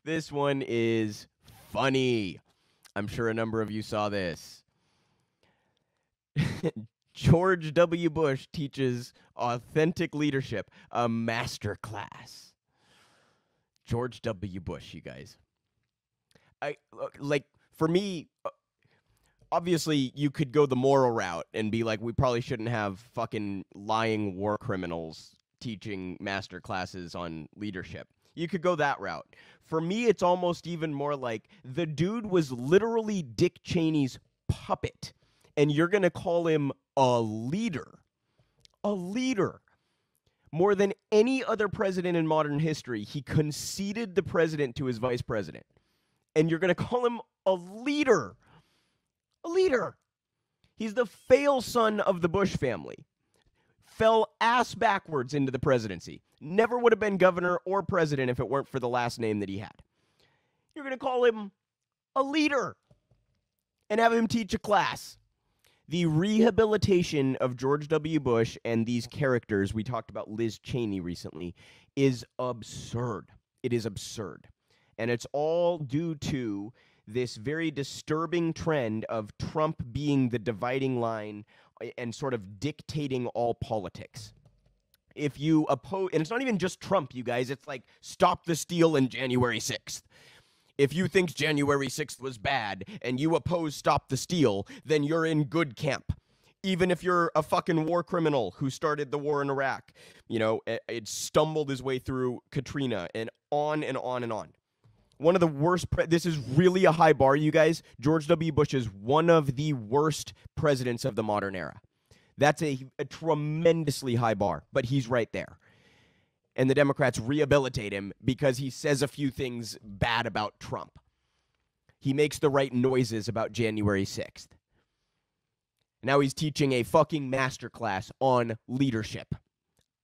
This one is funny. I'm sure a number of you saw this. George W. Bush teaches authentic leadership, a masterclass. George W. Bush, you guys. For me, obviously you could go the moral route and be like, we probably shouldn't have fucking lying war criminals teaching master classes on leadership. You could go that route. For me, it's almost even more like the dude was literally Dick Cheney's puppet, and you're going to call him a leader. A leader. More than any other president in modern history, he conceded the president to his vice president. And you're going to call him a leader. A leader. He's the fail son of the Bush family. Fell ass backwards into the presidency. Never would have been governor or president if it weren't for the last name that he had. You're going to call him a leader and have him teach a class. The rehabilitation of George W. Bush and these characters, we talked about Liz Cheney recently, is absurd. It is absurd. And it's all due to this very disturbing trend of Trump being the dividing line and sort of dictating all politics. If you oppose, and it's not even just Trump, you guys, it's like stop the steal and January 6th. If you think January 6th was bad and you oppose stop the steal, then you're in good camp. Even if you're a fucking war criminal who started the war in Iraq, you know, it stumbled his way through Katrina and on and on and on. One of the worst, this is really a high bar, you guys. George W. Bush is one of the worst presidents of the modern era. That's a tremendously high bar, but he's right there. And the Democrats rehabilitate him because he says a few things bad about Trump. He makes the right noises about January 6th. Now he's teaching a fucking masterclass on leadership.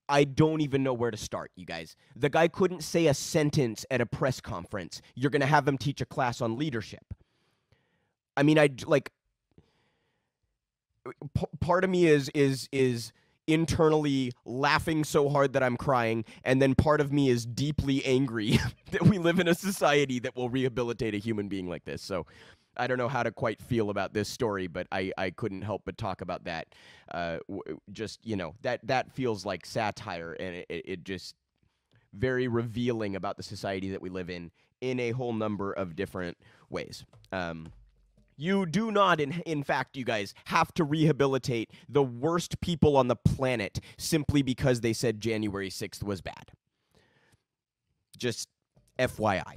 I don't even know where to start, you guys. The guy couldn't say a sentence at a press conference. You're going to have him teach a class on leadership. I mean, part of me is internally laughing so hard that I'm crying, and then part of me is deeply angry that we live in a society that will rehabilitate a human being like this. So I don't know how to quite feel about this story, but I couldn't help but talk about that. Just, you know, that feels like satire, and it just very revealing about the society that we live in a whole number of different ways. You do not, in fact, you guys, have to rehabilitate the worst people on the planet simply because they said January 6th was bad. Just FYI.